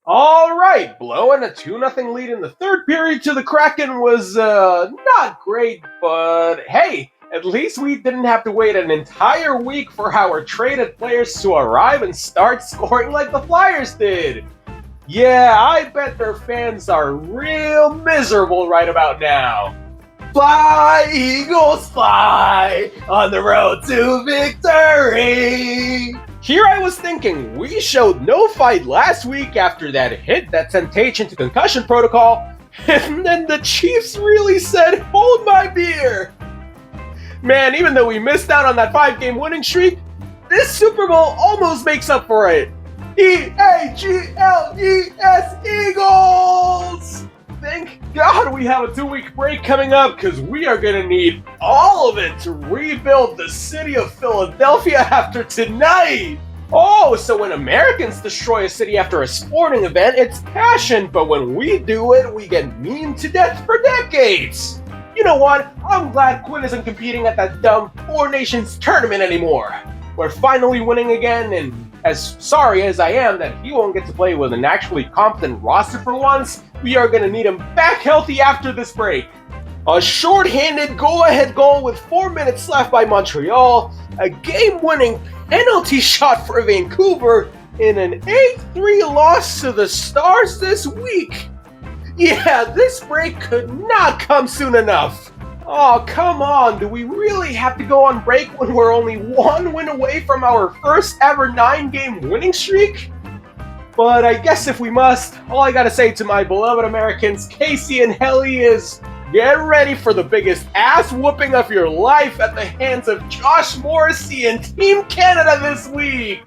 All right, blowing a 2-0 lead in the third period to the Kraken was not great, but hey, at least we didn't have to wait an entire week for our traded players to arrive and start scoring like the Flyers did. Yeah, I bet their fans are real miserable right about now. Fly, Eagles, fly on the road to victory. Here I was thinking, we showed no fight last week after that hit that sent Tage into concussion protocol, and then the Chiefs really said, hold my beer. Man, even though we missed out on that 5-game winning streak, this Super Bowl almost makes up for it. E-A-G-L-E-S, Eagles! Thank God we have a 2-week break coming up, because we are going to need all of it to rebuild the city of Philadelphia after tonight. Oh, so when Americans destroy a city after a sporting event, it's passion, but when we do it, we get memed to death for decades. You know what? I'm glad Quinn isn't competing at that dumb Four Nations tournament anymore. We're finally winning again, and as sorry as I am that he won't get to play with an actually competent roster for once, we are going to need him back healthy after this break. A short-handed go-ahead goal with 4 minutes left by Montreal, a game-winning penalty shot for Vancouver, and an 8-3 loss to the Stars this week. Yeah, this break could not come soon enough. Oh, come on, do we really have to go on break when we're only 1 win away from our first ever 9-game winning streak? But I guess if we must, all I gotta say to my beloved Americans, Casey and Helly, is get ready for the biggest ass whooping of your life at the hands of Josh Morrissey and Team Canada this week!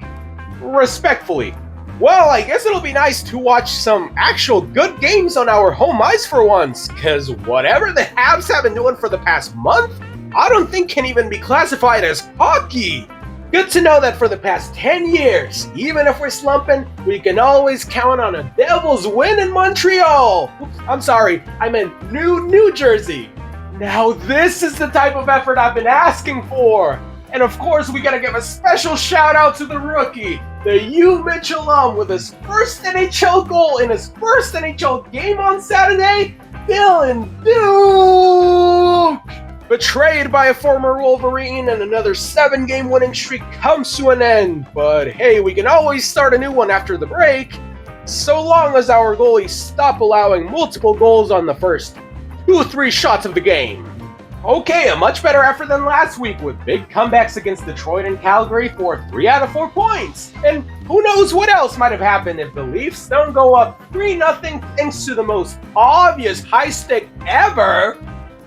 Respectfully. Well, I guess it'll be nice to watch some actual good games on our home ice for once, cause whatever the Habs have been doing for the past month, I don't think can even be classified as hockey. Good to know that for the past 10 years, even if we're slumping, we can always count on a Devils win in Montreal! I'm sorry, I meant New Jersey. Now this is the type of effort I've been asking for! And of course, we gotta give a special shout out to the rookie, the U Mitch alum with his first NHL goal in his first NHL game on Saturday, Dylan Duke! Betrayed by a former Wolverine, and another 7-game winning streak comes to an end. But hey, we can always start a new one after the break, so long as our goalies stop allowing multiple goals on the first 2-3 shots of the game. Okay, a much better effort than last week with big comebacks against Detroit and Calgary for 3 out of 4 points. And who knows what else might have happened if the Leafs don't go up 3-0 thanks to the most obvious high stick ever.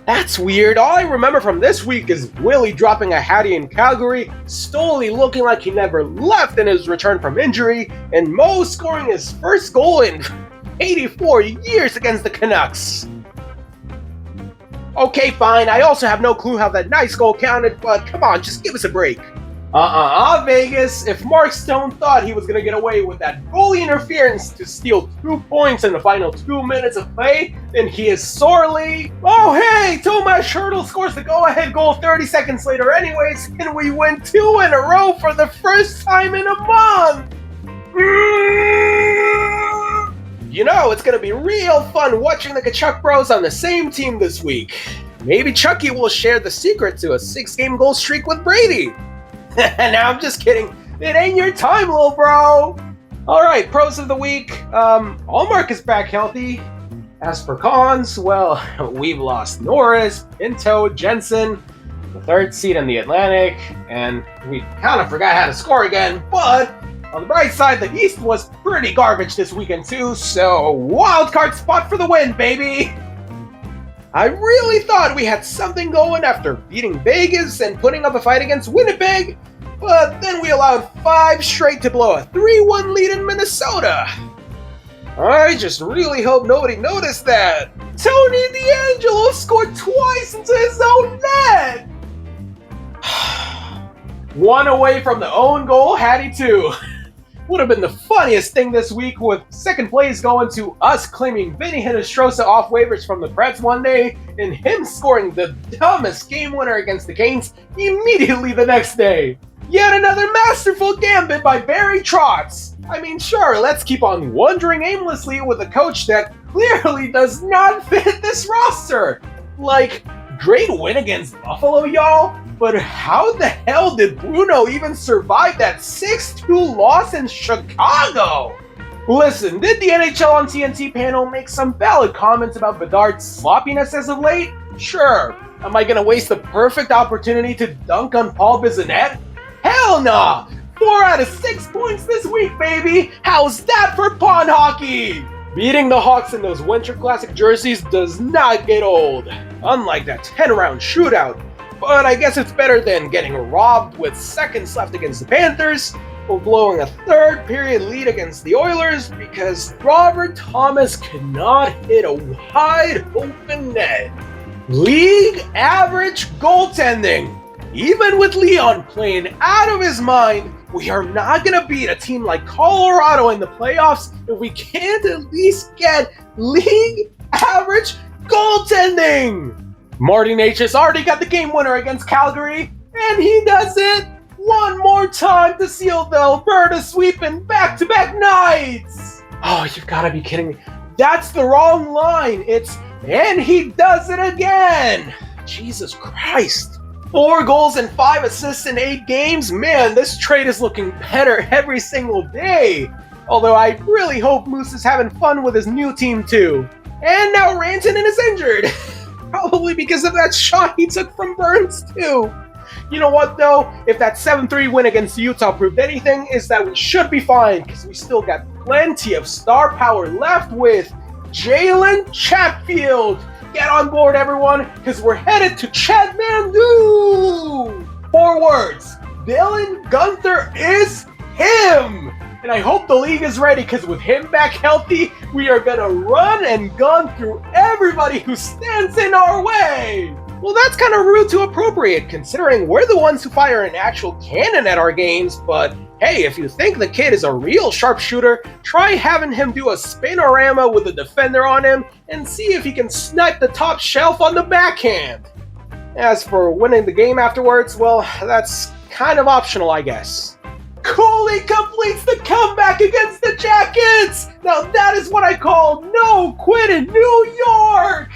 That's weird. All I remember from this week is Willie dropping a hattie in Calgary, Stoley looking like he never left in his return from injury, and Mo scoring his first goal in 84 years against the Canucks. Okay, fine, I also have no clue how that nice goal counted, but come on, just give us a break. Vegas. If Mark Stone thought he was going to get away with that goalie interference to steal 2 points in the final 2 minutes of play, then he is sorely... Oh, hey! Tomas Hertl scores the go-ahead goal 30 seconds later anyways, and we win 2 in a row for the first time in a month! You know, it's going to be real fun watching the Kachuk Bros on the same team this week. Maybe Chucky will share the secret to a 6-game goal streak with Brady. Now I'm just kidding. It ain't your time, little bro. Alright, pros of the week. Allmark is back healthy. As for cons, well, we've lost Norris, Pinto, Jensen, the 3rd seed in the Atlantic, and we kind of forgot how to score again, but on the bright side, the East was pretty garbage this weekend too, so wildcard spot for the win, baby! I really thought we had something going after beating Vegas and putting up a fight against Winnipeg, but then we allowed 5 straight to blow a 3-1 lead in Minnesota. I just really hope nobody noticed that. Tony DeAngelo scored twice into his own net! 1 away from the own goal, Hattie too. Would have been the funniest thing this week, with second place going to us claiming Vinny Hinostroza off waivers from the Preds one day, and him scoring the dumbest game winner against the Canes immediately the next day. Yet another masterful gambit by Barry Trotz. I mean, sure, let's keep on wandering aimlessly with a coach that clearly does not fit this roster. Like, great win against Buffalo, y'all, but how the hell did Bruno even survive that 6-2 loss in Chicago? Listen, did the NHL on TNT panel make some valid comments about Bedard's sloppiness as of late? Sure. Am I gonna waste the perfect opportunity to dunk on Paul Bissonnette? Hell nah! 4 out of 6 points this week, baby! How's that for pond hockey? Beating the Hawks in those Winter Classic jerseys does not get old, unlike that 10-round shootout. But I guess it's better than getting robbed with seconds left against the Panthers, or blowing a third period lead against the Oilers because Robert Thomas cannot hit a wide open net. League average goaltending. Even with Leon playing out of his mind, we are not going to beat a team like Colorado in the playoffs if we can't at least get league average goaltending. Marty Necas already got the game winner against Calgary, and he does it one more time to seal the Alberta sweep in back-to-back nights. Oh, you've got to be kidding me. That's the wrong line. It's, and he does it again. Jesus Christ. 4 goals and 5 assists in 8 games? Man, this trade is looking better every single day. Although I really hope Moose is having fun with his new team too. And now Rantanen is injured. Probably because of that shot he took from Burns too. You know what though? If that 7-3 win against Utah proved anything, is that we should be fine because we still got plenty of star power left with Jalen Chatfield. Get on board, everyone, because we're headed to Kathmandu! 4 words. Dylan Guenther is him! And I hope the league is ready, because with him back healthy, we are going to run and gun through everybody who stands in our way! Well, that's kind of rude to appropriate, considering we're the ones who fire an actual cannon at our games, but hey, if you think the kid is a real sharpshooter, try having him do a spinorama with a defender on him and see if he can snipe the top shelf on the backhand. As for winning the game afterwards, well, that's kind of optional, I guess. Cooley completes the comeback against the Jackets! Now that is what I call no quit in New York!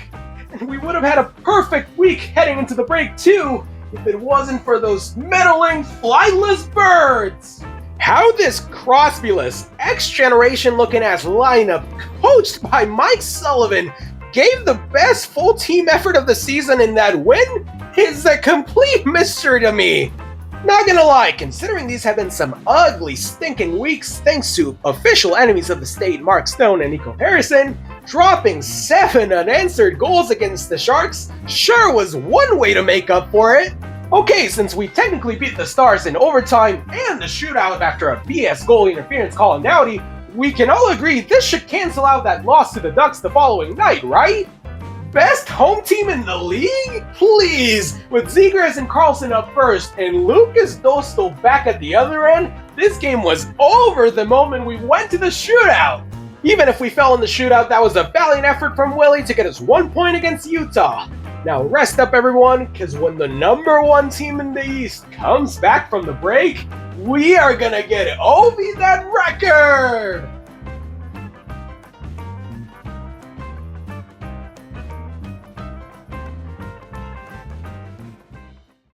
And we would have had a perfect week heading into the break too, if it wasn't for those meddling flightless birds. How this Crosby-less, X-Generation looking ass lineup, coached by Mike Sullivan, gave the best full team effort of the season in that win is a complete mystery to me. Not gonna lie, considering these have been some ugly, stinking weeks thanks to official enemies of the state Mark Stone and Nico Harrison, dropping 7 unanswered goals against the Sharks sure was one way to make up for it. Okay, since we technically beat the Stars in overtime and the shootout after a BS goal interference call in Doughty, we can all agree this should cancel out that loss to the Ducks the following night, right? Best home team in the league? Please! With Zegras and Carlson up first and Lucas Dostal back at the other end, this game was over the moment we went to the shootout! Even if we fell in the shootout, that was a valiant effort from Willie to get us 1 point against Utah. Now rest up everyone, because when the #1 team in the East comes back from the break, we are gonna get Ovi that record!